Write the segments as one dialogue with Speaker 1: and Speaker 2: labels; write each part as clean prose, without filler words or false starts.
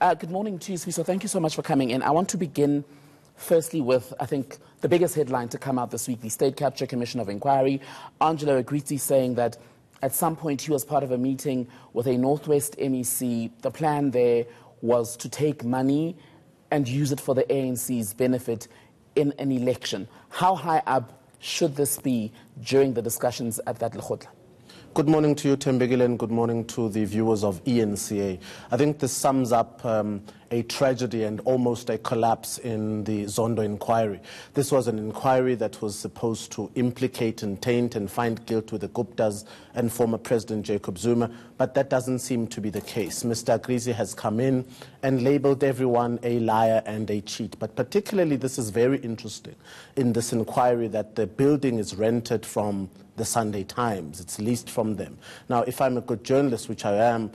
Speaker 1: Good morning to you, Siso. Thank you so much for coming in. I want to begin firstly with, I think, the biggest headline to come out this week, the State Capture Commission of Inquiry. Angelo Agriti saying that at some point he was part of a meeting with a Northwest MEC. The plan there was to take money and use it for the ANC's benefit in an election. How high up should this be during the discussions at that Lekgotla?
Speaker 2: Good morning to you, Thembekile, and good morning to the viewers of ENCA. I think this sums up a tragedy and almost a collapse in the Zondo inquiry. This was an inquiry that was supposed to implicate and taint and find guilt with the Guptas and former President Jacob Zuma, but that doesn't seem to be the case. Mr. Agrisi has come in and labeled everyone a liar and a cheat. But particularly this is very interesting in this inquiry that the building is rented from the Sunday Times. It's leased from them. Now, if I'm a good journalist, which I am,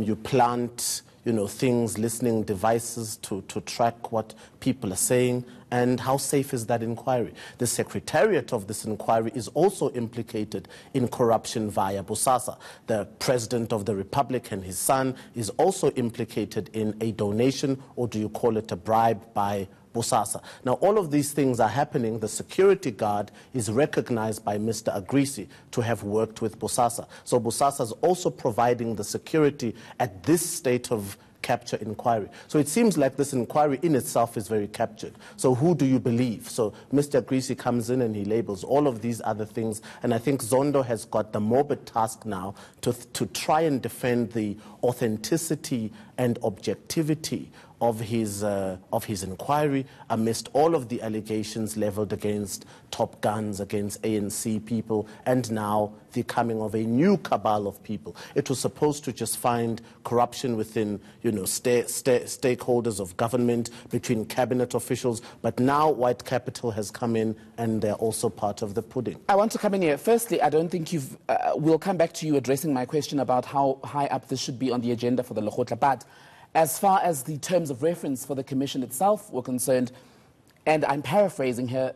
Speaker 2: you plant things, listening devices to track what people are saying. And how safe is that inquiry? The secretariat of this inquiry is also implicated in corruption via Bosasa. The president of the republic and his son is also implicated in a donation, or do you call it a bribe, by Bosasa. Now, all of these things are happening. The security guard is recognized by Mr. Agrisi to have worked with Bosasa. So Bosasa is also providing the security at this state of capture inquiry. So it seems like this inquiry in itself is very captured. So who do you believe? So Mr. Agrisi comes in and he labels all of these other things. And I think Zondo has got the morbid task now to try and defend the authenticity and objectivity of his inquiry amidst all of the allegations leveled against top guns, against ANC people, and now the coming of a new cabal of people. It was supposed to just find corruption within, stakeholders of government, between cabinet officials, but now white capital has come in and they're also part of the pudding.
Speaker 1: I want to come in here. Firstly, I don't think we'll come back to you addressing my question about how high up this should be on the agenda for the Lekgotla, but as far as the terms of reference for the commission itself were concerned, and I'm paraphrasing here,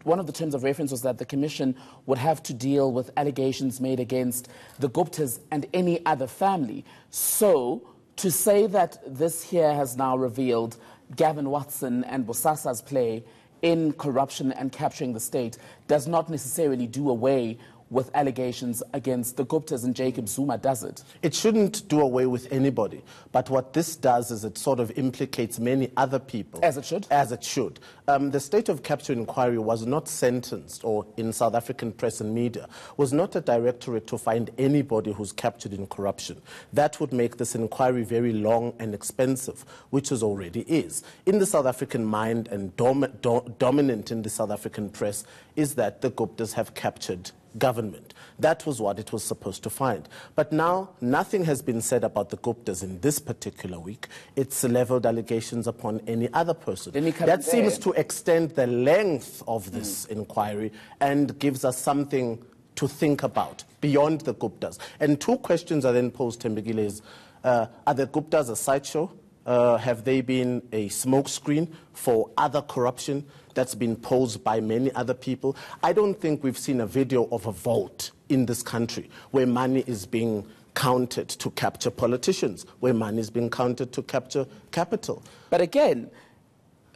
Speaker 1: one of the terms of reference was that the commission would have to deal with allegations made against the Guptas and any other family. So to say that this here has now revealed Gavin Watson and Bosasa's play in corruption and capturing the state does not necessarily do away with allegations against the Guptas and Jacob Zuma, does it?
Speaker 2: It shouldn't do away with anybody. But what this does is it sort of implicates many other people.
Speaker 1: As it should?
Speaker 2: As it should. The state of capture inquiry was not sentenced, or in South African press and media, was not a directorate to find anybody who's captured in corruption. That would make this inquiry very long and expensive, which it already is. In the South African mind and dominant in the South African press is that the Guptas have captured government. That was what it was supposed to find. But now nothing has been said about the Guptas in this particular week. It's leveled allegations upon any other person. That seems to extend the length of this inquiry and gives us something to think about beyond the Guptas. And two questions are then posed, Thembekile, is, are the Guptas a sideshow? Have they been a smokescreen for other corruption that's been posed by many other people? I don't think we've seen a video of a vote in this country where money is being counted to capture politicians, where money is being counted to capture capital.
Speaker 1: But again,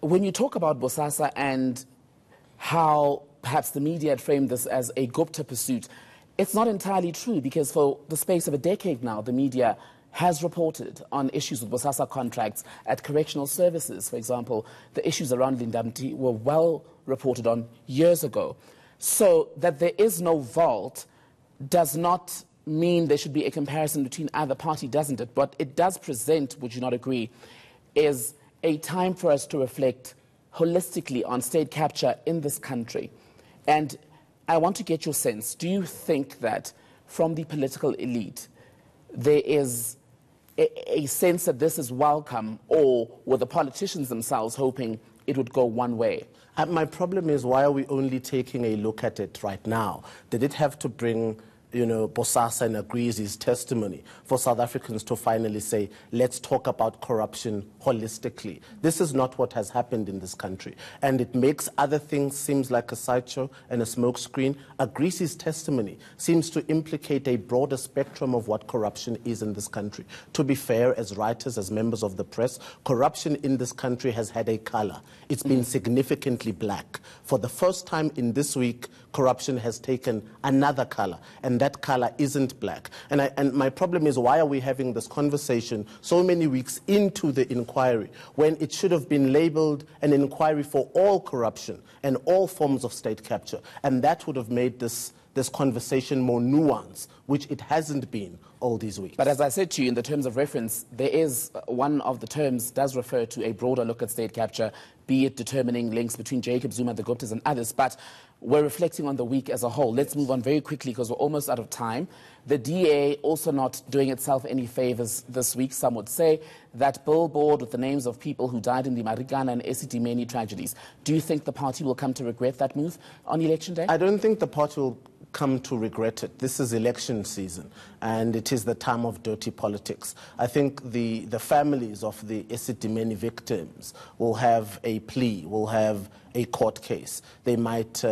Speaker 1: when you talk about Bosasa and how perhaps the media had framed this as a Gupta pursuit, it's not entirely true, because for the space of a decade now, the media has reported on issues with Bosasa contracts at correctional services. For example, the issues around Lindamti were well reported on years ago. So that there is no vault does not mean there should be a comparison between either party, doesn't it? But it does present, would you not agree, is a time for us to reflect holistically on state capture in this country. And I want to get your sense. Do you think that from the political elite there is a sense that this is welcome, or were the politicians themselves hoping it would go one way?
Speaker 2: My problem is, why are we only taking a look at it right now? Did it have to bring Bosasa and agrees his testimony for South Africans to finally say, let's talk about corruption holistically. This is not what has happened in this country. And it makes other things seem like a sideshow and a smokescreen. Agrees his testimony seems to implicate a broader spectrum of what corruption is in this country. To be fair, as writers, as members of the press, corruption in this country has had a color. It's been significantly black. For the first time in this week, corruption has taken another color, and that color isn't black. And my problem is, why are we having this conversation so many weeks into the inquiry when it should have been labeled an inquiry for all corruption and all forms of state capture? And that would have made this conversation more nuanced, which it hasn't been all these weeks.
Speaker 1: But as I said to you, in the terms of reference, there is one of the terms does refer to a broader look at state capture, be it determining links between Jacob Zuma, the Guptas and others. But we're reflecting on the week as a whole. Let's move on very quickly because we're almost out of time. The DA also not doing itself any favors this week. Some would say that billboard with the names of people who died in the Marikana and eSitimeni tragedies. Do you think the party will come to regret that move on election day?
Speaker 2: I don't think the party will come to regret it. This is election season, and it is the time of dirty politics. I think the families of the eSitimeni victims will have a plea, will have a court case. They might,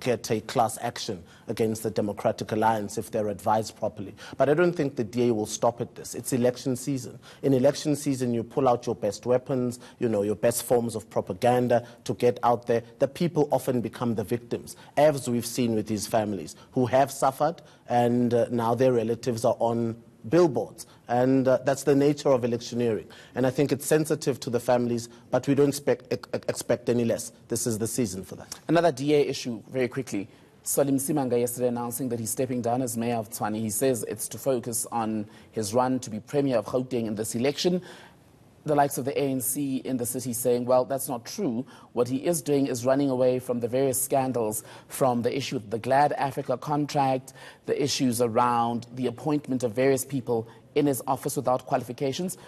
Speaker 2: get a class action against the Democratic Alliance if they're advised properly. But I don't think the DA will stop at this. It's election season. In election season, you pull out your best weapons, your best forms of propaganda to get out there. The people often become the victims, as we've seen with these families who have suffered, and now their relatives are on billboards. And that's the nature of electioneering. And I think it's sensitive to the families, but we don't expect any less. This is the season for that.
Speaker 1: Another DA issue, very quickly. Msimanga yesterday announcing that he's stepping down as mayor of Tshwane. He says it's to focus on his run to be premier of Gauteng in this election. The likes of the ANC in the city saying, well, that's not true. What he is doing is running away from the various scandals, from the issue of the Glad Africa contract, the issues around the appointment of various people in his office without qualifications.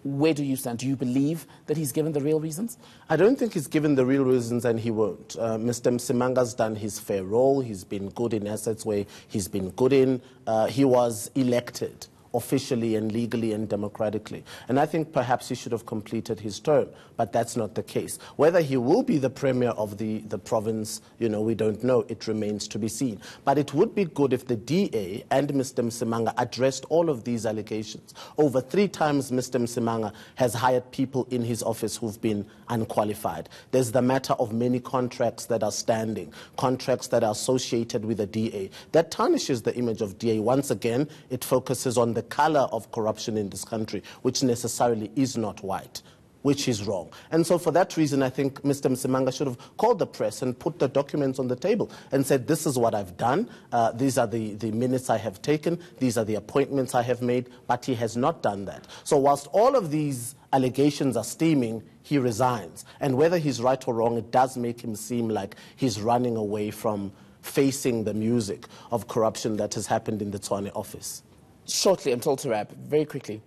Speaker 1: Where do you stand? Do you believe that he's given the real reasons?
Speaker 2: I don't think he's given the real reasons, and he won't. Mr. Msimanga's done his fair role. He's been good in assets where he's been good in. He was elected officially and legally and democratically. And I think perhaps he should have completed his term, but that's not the case. Whether he will be the premier of the province, we don't know. It remains to be seen. But it would be good if the DA and Mr. Msimanga addressed all of these allegations. Over 3 times, Mr. Msimanga has hired people in his office who've been unqualified. There's the matter of many contracts that are standing, contracts that are associated with the DA. That tarnishes the image of DA. Once again, it focuses on the color of corruption in this country, which necessarily is not white, which is wrong. And so for that reason, I think Mr. Msimanga should have called the press and put the documents on the table and said, this is what I've done, these are the minutes I have taken, these are the appointments I have made, but he has not done that. So whilst all of these allegations are steaming, he resigns. And whether he's right or wrong, it does make him seem like he's running away from facing the music of corruption that has happened in the Tshwane office.
Speaker 1: Shortly, I'm told to wrap, very quickly.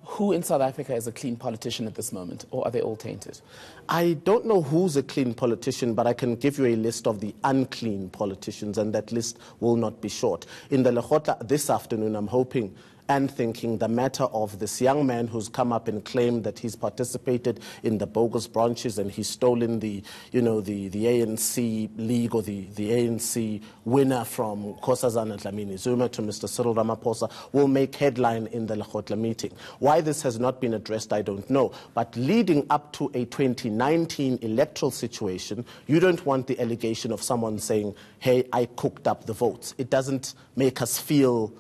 Speaker 1: Who in South Africa is a clean politician at this moment, or are they all tainted?
Speaker 2: I don't know who's a clean politician, but I can give you a list of the unclean politicians, and that list will not be short. In the Lekgotla this afternoon, I'm hoping and thinking the matter of this young man who's come up and claimed that he's participated in the bogus branches and he's stolen the ANC league or the ANC winner from Nkosazana Dlamini Zuma to Mr. Cyril Ramaphosa will make headline in the Lekgotla meeting. Why this has not been addressed, I don't know. But leading up to a 2019 electoral situation, you don't want the allegation of someone saying, hey, I cooked up the votes. It doesn't make us feel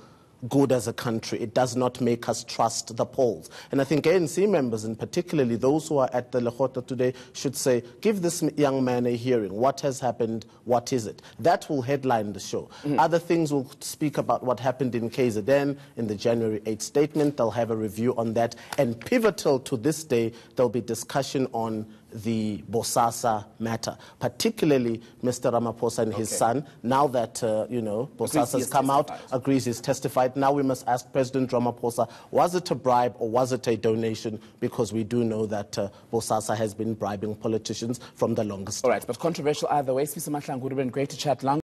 Speaker 2: good as a country. It does not make us trust the polls. And I think ANC members, and particularly those who are at the Lekgotla today, should say, give this young man a hearing. What has happened? What is it? That will headline the show. Other things will speak about what happened in KZN in the January 8th statement. They'll have a review on that. And pivotal to this day, there'll be discussion on the Bosasa matter, particularly Mr. Ramaphosa and his son. Now that, Bosasa has come out, agrees he's testified. Now we must ask President Ramaphosa, was it a bribe or was it a donation? Because we do know that Bosasa has been bribing politicians from the longest time.
Speaker 1: All right, but controversial either way. Sipho Mahlangu, it would have been great to chat long.